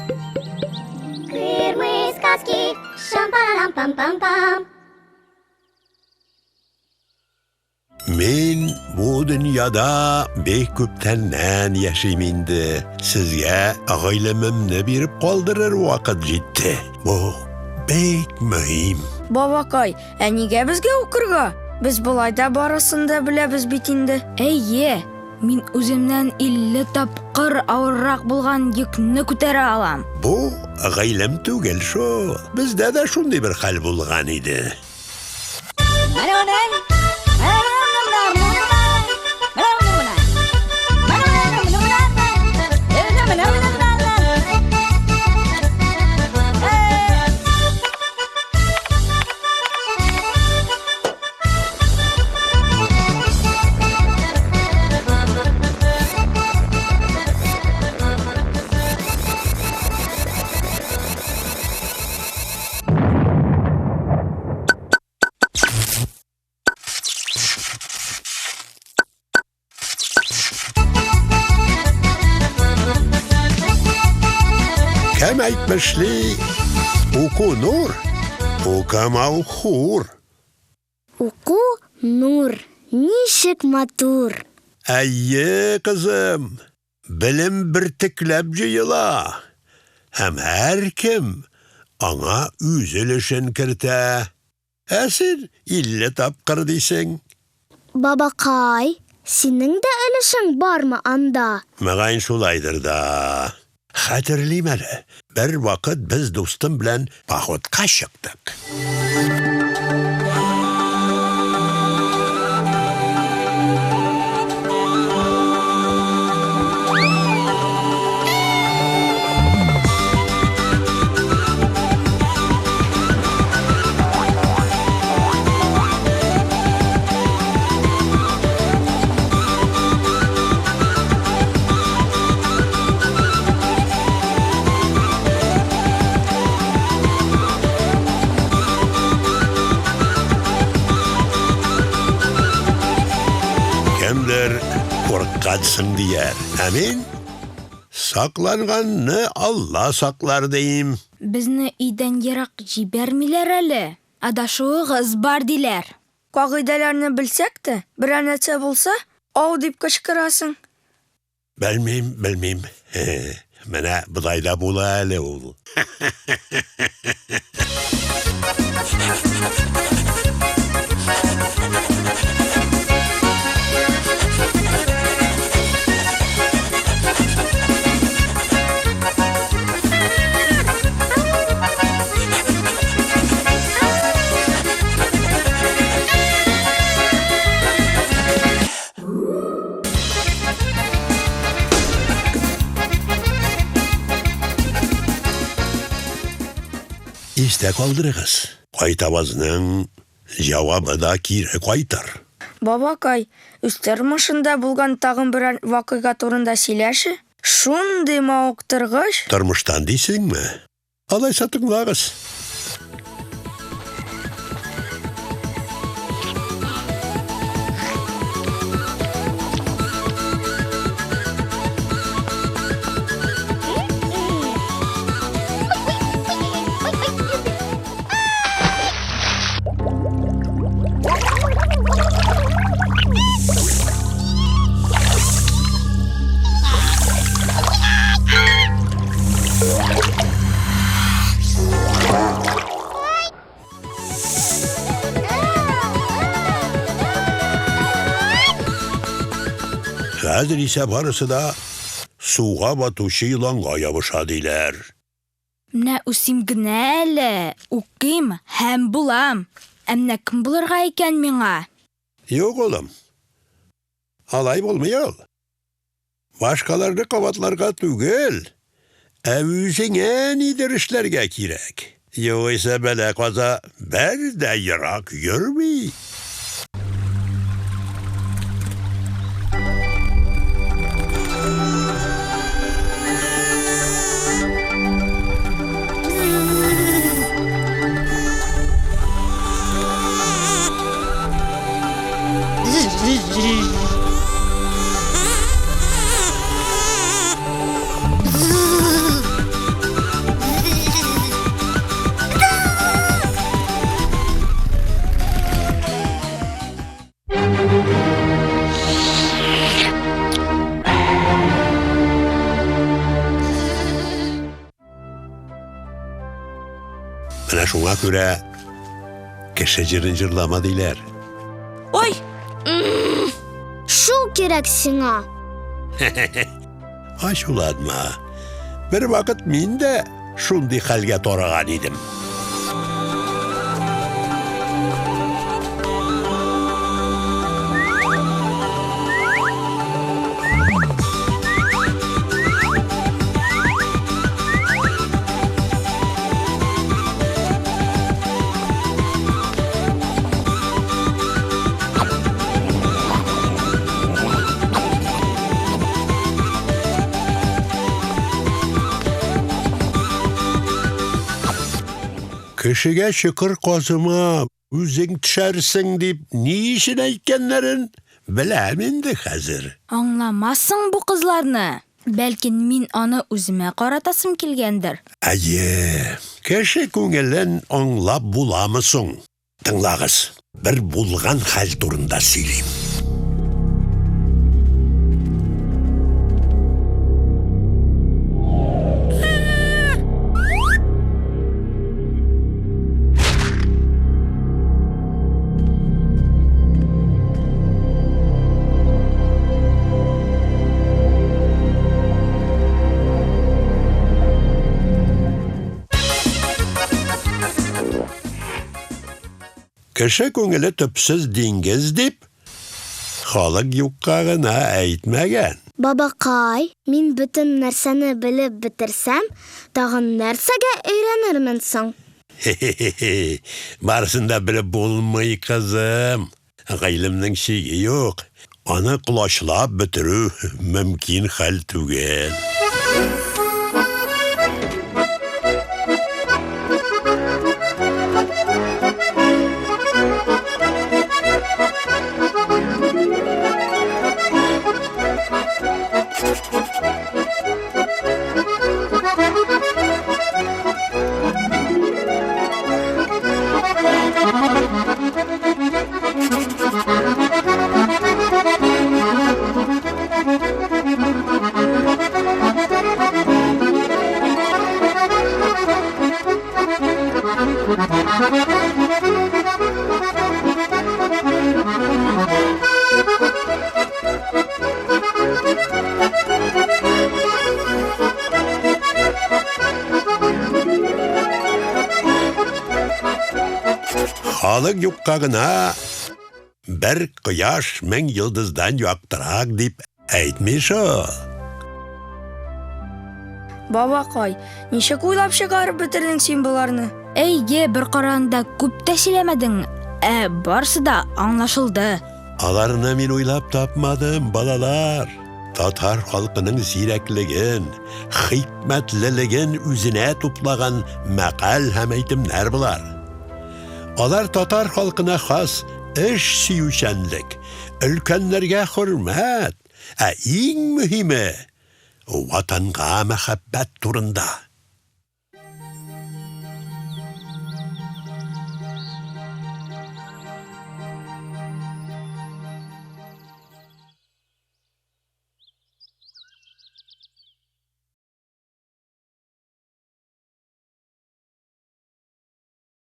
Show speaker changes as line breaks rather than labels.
Кыр мы сказки, шам-парам-пам-пам-пам.
Men bu dünyada bek köptenden yaşaymindi. Sizge ailemimni berip kaldırır vakit jetdi. Bu bek mühim.
Babakay, nega bizga o'qirga? Biz bulayda barasında bilamiz bit endi. Eye, men o'zimdan 50 tapqir avırroq bo'lgan yukni ko'tara olam.
Bu ailem tugel shu. Bizda da shunday bir hal bo'lgan edi. Kem aytmışlı, oku nur, okama okur.
Oku nur, nişik matur.
Ayye kızım, bilim bir tıklap jıyıla. Hem her kim ana üzülüşün kirte. Esir 50 tapqır deysen.
Babakay, senin de ölüşün var mı anda?
Mağayn şulaydır da. Hatırlayım hele, bir vakit biz dostum bilen paxotqa çıktık. Kimdir korkatsın diyer. Amin. Saklanganını Allah saklar deyim.
Bizni uydan yiroq jibermilar hali. Adashuv bar diler. Qoidalarni bilsak-da, bir narsa bo'lsa, ov deb qichqirasin.
Bilmeyim. Mana budayda bo'la hali ol. İste kaldırığız. Qaytabazның cevabı da kire qaytar.
Babakay, üstер машында булган тагын bir вакыйга турында сөйләші. Шундый мауыктыргыч.
Тормыштан дейсеңме? Алайса тыңлагыз. Hazır ise barısı da suğa batuşu yılanğa yabışadılar.
Менә үсим генә әле, укыйм һәм булам. Әмма кем булырга икән миңа?
Yok oğlum. Alay olmayal. Başkalarını kavatlarga tügel. Evüzüne nidir işlerge kirek. Yoksa böyle kaza bir de yırak yürümeyi. Менә шуңа күрә кеше җырын җырлама диләр.
Ой,
Шул кирәк сиңа.
Ачуладма. Бер вакыт мин дә шундый хәлгә тараган идем. Кешегә шөкер казыма, үзең төшәрсең дип, ни өчен әйткәннәрен беләм инде хәзер.
аңламассың бу кызларны. Бәлкин мин аны үземә каратасым килгәндер.
Әйе, кеше күңелен аңлап буламы соң? Тыңлагыз, бер булган хәл турында сөйлим. Кеше күңеле төпсез диңгез дип, халык юкка гына әйтмәгән.
Бабакай, мин бөтен нәрсәне белеп бетерсәм, тагын нәрсәгә өйрәнермен соң?
Барысын да белеп булмый, кызым. Гыйлемнең шиге юк. Аны кулачлап бетерү мөмкин хәл түгел. Халык юкка гына бер кояш мең йылдыздан яктырак дип әйтми шул.
Бабакай, ничек уйлап чыгарып бетердең син буларны? Әйе, бер каранда күп тә сөйләмәдең, барсы да аңлашылды.
Аларны мин уйлап тапмадым, балалар. Татар халкының зирәклеген, хикмәтлелеген үзенә туплаган мәкаль һәм әйтемнәр булар. Алар татар халкына хас эш сөючәнлек, өлкәннәргә хөрмәт, иң мөһиме ватанга мәхәббәт турында.